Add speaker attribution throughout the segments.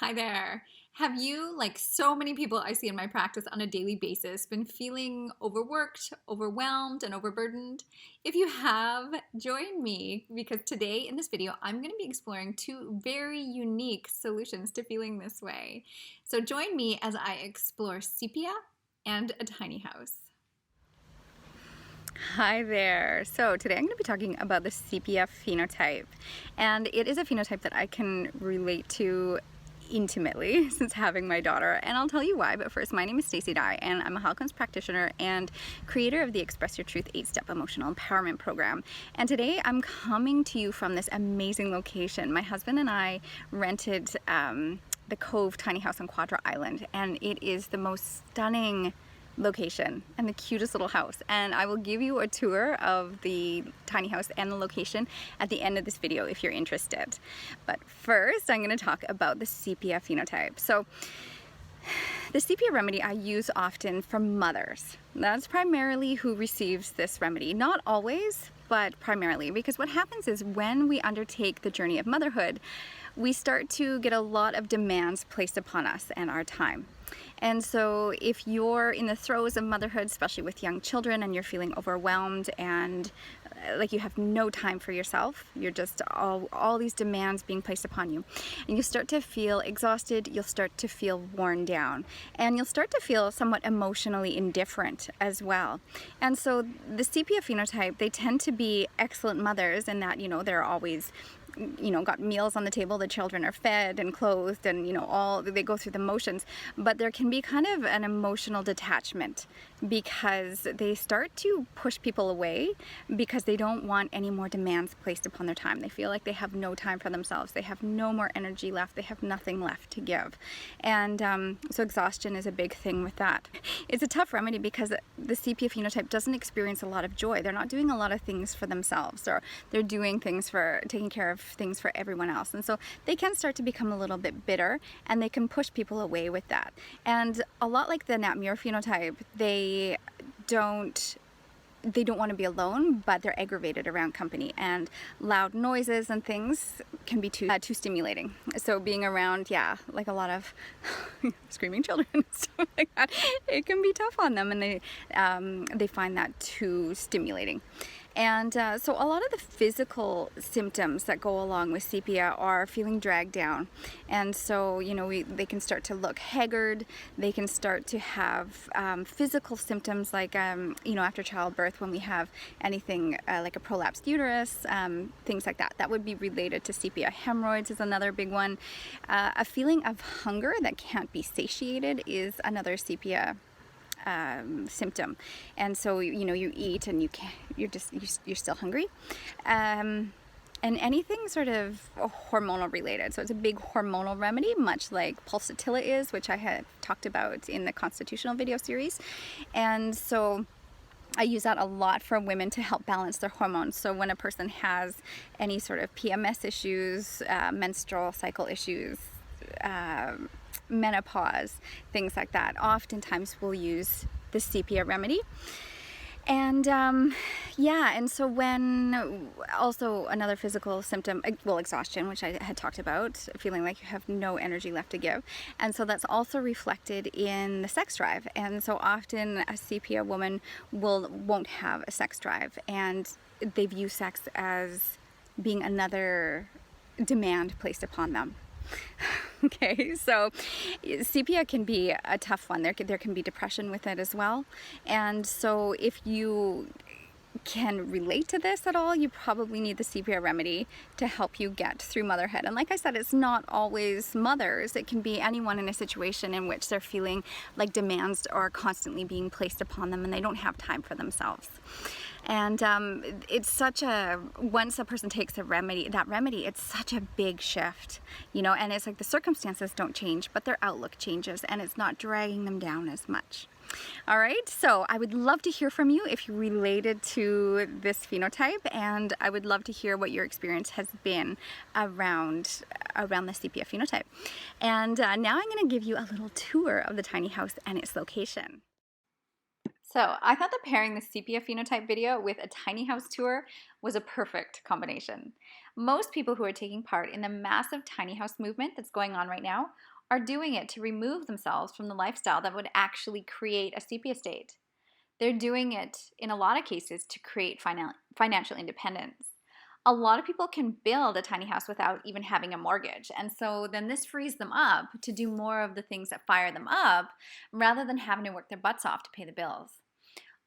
Speaker 1: Hi there. Have you, like so many people I see in my practice on a daily basis, been feeling overworked, overwhelmed, and overburdened? If you have, join me because today in this video, I'm going to be exploring two very unique solutions to feeling this way. So join me as I explore sepia and a tiny house. Hi there. So today I'm going to be talking about the sepia phenotype, and it is a phenotype that I can relate to intimately since having my daughter, and I'll tell you why. But first, my name is Stacey, and I'm a Heilkunst practitioner and creator of the Express Your Truth 8-Step Emotional Empowerment Program. And today I'm coming to you from this amazing location. My husband and I rented the Cove tiny house on Quadra Island, and it is the most stunning location and the cutest little house, and I will give you a tour of the tiny house and the location at the end of this video if you're interested. But first I'm going to talk about the sepia phenotype. So the sepia remedy I use often for mothers. That's primarily who receives this remedy. Not always, but primarily, because what happens is when we undertake the journey of motherhood, we start to get a lot of demands placed upon us and our time. And so if you're in the throes of motherhood, especially with young children, and you're feeling overwhelmed and like you have no time for yourself, you're just all these demands being placed upon you, and you start to feel exhausted, you'll start to feel worn down, and you'll start to feel somewhat emotionally indifferent as well. And so the sepia phenotype, they tend to be excellent mothers in that, they're always got meals on the table, the children are fed and clothed, and they go through the motions. But there can be kind of an emotional detachment because they start to push people away because they don't want any more demands placed upon their time. They feel like they have no time for themselves, they have no more energy left, they have nothing left to give. And so exhaustion is a big thing with that. It's a tough remedy because the sepia phenotype doesn't experience a lot of joy. They're not doing a lot of things for themselves, or they're doing things for taking care of things for everyone else, and so they can start to become a little bit bitter, and they can push people away with that. And a lot like the Nat-Muir phenotype, they don't want to be alone, but they're aggravated around company, and loud noises and things can be too stimulating. So being around, like a lot of screaming children and stuff like that, it can be tough on them, and they find that too stimulating. And so a lot of the physical symptoms that go along with sepia are feeling dragged down. And so, they can start to look haggard. They can start to have physical symptoms like, after childbirth, when we have anything like a prolapsed uterus, things like that. That would be related to sepia. Hemorrhoids is another big one. A feeling of hunger that can't be satiated is another sepia symptom. And so you eat and you're still hungry, and anything sort of hormonal related. So it's a big hormonal remedy, much like pulsatilla is, which I had talked about in the constitutional video series. And so I use that a lot for women to help balance their hormones. So when a person has any sort of PMS issues, menstrual cycle issues, menopause, things like that, oftentimes we'll use the sepia remedy. And and so when also another physical symptom, exhaustion, which I had talked about, feeling like you have no energy left to give. And so that's also reflected in the sex drive. And so often a sepia woman won't have a sex drive, and they view sex as being another demand placed upon them. Okay, so sepia can be a tough one. There can be depression with it as well. And so if you can relate to this at all, you probably need the sepia remedy to help you get through motherhood. And like I said, it's not always mothers. It can be anyone in a situation in which they're feeling like demands are constantly being placed upon them and they don't have time for themselves. And it's once a person takes that remedy, it's such a big shift, and it's like the circumstances don't change, but their outlook changes, and it's not dragging them down as much. All right, so I would love to hear from you if you related to this phenotype, and I would love to hear what your experience has been around the sepia phenotype. And now I'm going to give you a little tour of the tiny house and its location. So I thought that pairing the sepia phenotype video with a tiny house tour was a perfect combination. Most people who are taking part in the massive tiny house movement that's going on right now are doing it to remove themselves from the lifestyle that would actually create a sepia state. They're doing it in a lot of cases to create financial independence. A lot of people can build a tiny house without even having a mortgage. And so then this frees them up to do more of the things that fire them up rather than having to work their butts off to pay the bills.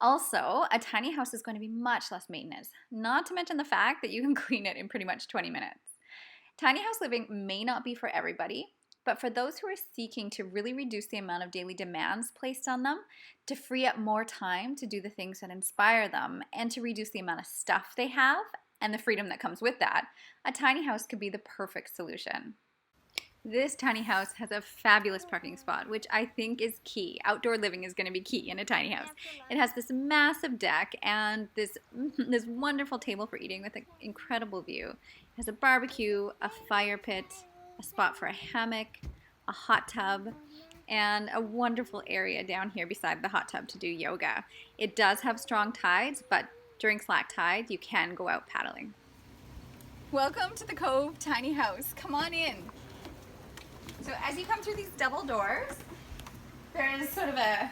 Speaker 1: Also, a tiny house is going to be much less maintenance, not to mention the fact that you can clean it in pretty much 20 minutes. Tiny house living may not be for everybody, but for those who are seeking to really reduce the amount of daily demands placed on them, to free up more time to do the things that inspire them, and to reduce the amount of stuff they have and the freedom that comes with that, a tiny house could be the perfect solution. This tiny house has a fabulous parking spot, which I think is key. Outdoor living is going to be key in a tiny house. It has this massive deck and this wonderful table for eating with an incredible view. It has a barbecue, a fire pit, a spot for a hammock, a hot tub, and a wonderful area down here beside the hot tub to do yoga. It does have strong tides, but during slack tide, you can go out paddling. Welcome to the Cove Tiny House. Come on in. So as you come through these double doors, there is sort of a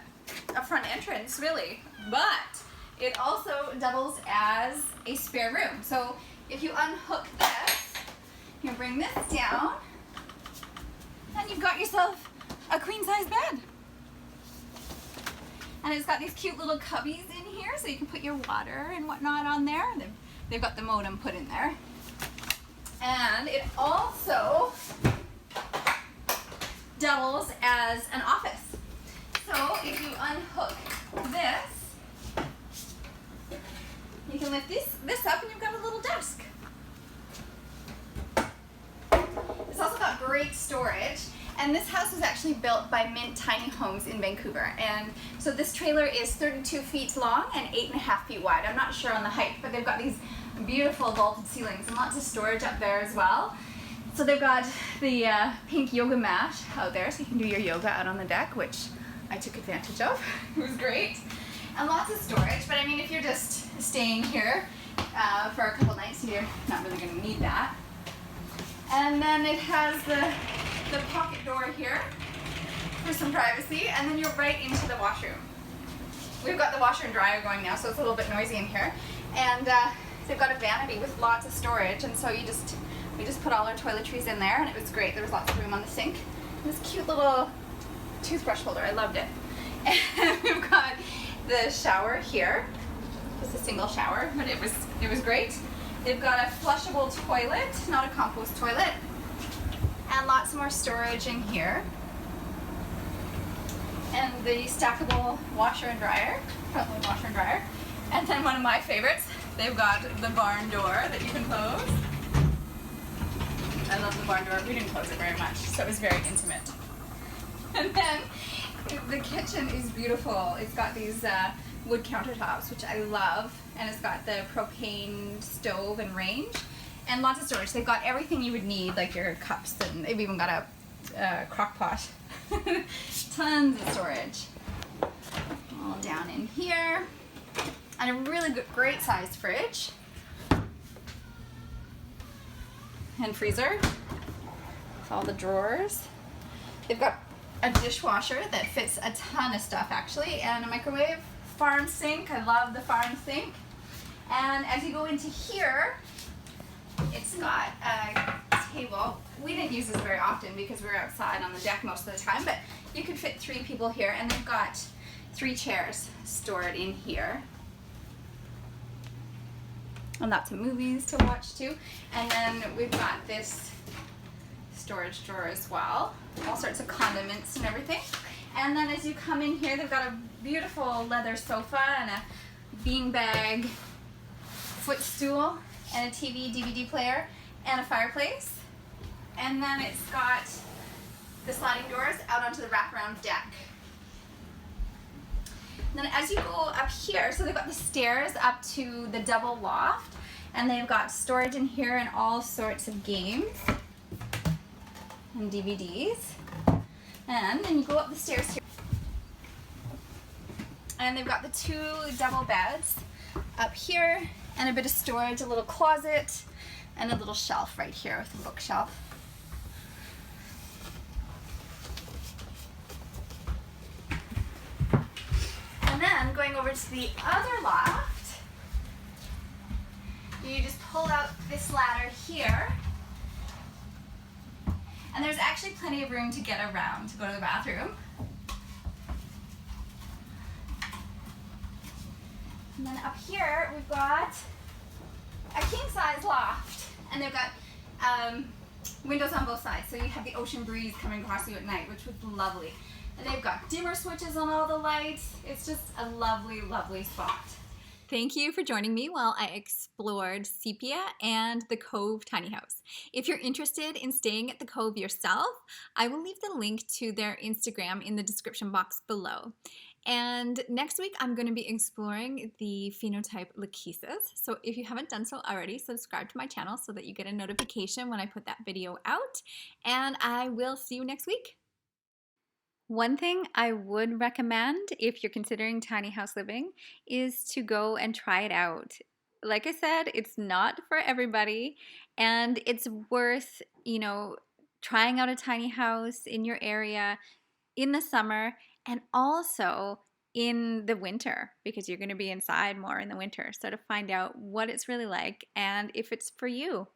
Speaker 1: front entrance, really, but it also doubles as a spare room. So if you unhook this, you bring this down, and you've got yourself a queen-size bed. And it's got these cute little cubbies in here, so you can put your water and whatnot on there. They've got the modem put in there. And it also doubles as an office. So if you unhook this, you can lift this up and you've got a little desk. It's also got great storage, and this house was actually built by Mint Tiny Homes in Vancouver. And so this trailer is 32 feet long and 8.5 feet wide. I'm not sure on the height, but they've got these beautiful vaulted ceilings and lots of storage up there as well. So they've got the pink yoga mat out there, so you can do your yoga out on the deck, which I took advantage of. It was great. And lots of storage, but I mean, if you're just staying here for a couple nights, you're not really going to need that. And then it has the pocket door here for some privacy, and then you're right into the washroom. We've got the washer and dryer going now, so it's a little bit noisy in here. And they've got a vanity with lots of storage, and so we just put all our toiletries in there, and it was great. There was lots of room on the sink. And this cute little toothbrush holder, I loved it. And we've got the shower here, just a single shower, but it was great. They've got a flushable toilet, not a compost toilet, and lots more storage in here. And the stackable washer and dryer, front load washer and dryer. And then one of my favorites, they've got the barn door that you can close. I love the barn door. We didn't close it very much, so it was very intimate. And then the kitchen is beautiful. It's got these wood countertops, which I love, and it's got the propane stove and range, and lots of storage. They've got everything you would need, like your cups, and they've even got a crock pot. Tons of storage. All down in here. And a really good, great sized fridge. And freezer with all the drawers. They've got a dishwasher that fits a ton of stuff actually, and a microwave, farm sink. I love the farm sink. And as you go into here, it's got a table. We didn't use this very often because we were outside on the deck most of the time, but you could fit 3 people here, and they've got 3 chairs stored in here. And lots of movies to watch too. And then we've got this storage drawer as well. All sorts of condiments and everything. And then as you come in here, they've got a beautiful leather sofa and a beanbag footstool and a TV, DVD player and a fireplace. And then it's got the sliding doors out onto the wraparound deck. Then as you go up here, so they've got the stairs up to the double loft, and they've got storage in here and all sorts of games and DVDs. And then you go up the stairs here, and they've got the 2 double beds up here and a bit of storage, a little closet, and a little shelf right here with a bookshelf. And then going over to the other loft, you just pull out this ladder here, and there's actually plenty of room to get around to go to the bathroom. And then up here we've got a king-size loft, and they've got windows on both sides, so you have the ocean breeze coming across you at night, which was lovely. And they've got dimmer switches on all the lights. It's just a lovely, lovely spot. Thank you for joining me while I explored Sepia and the Cove Tiny House. If you're interested in staying at the Cove yourself, I will leave the link to their Instagram in the description box below. And next week, I'm going to be exploring the phenotype lachesis. So if you haven't done so already, subscribe to my channel so that you get a notification when I put that video out. And I will see you next week. One thing I would recommend if you're considering tiny house living is to go and try it out. Like I said, it's not for everybody, and it's worth, trying out a tiny house in your area in the summer and also in the winter, because you're going to be inside more in the winter. So to find out what it's really like and if it's for you.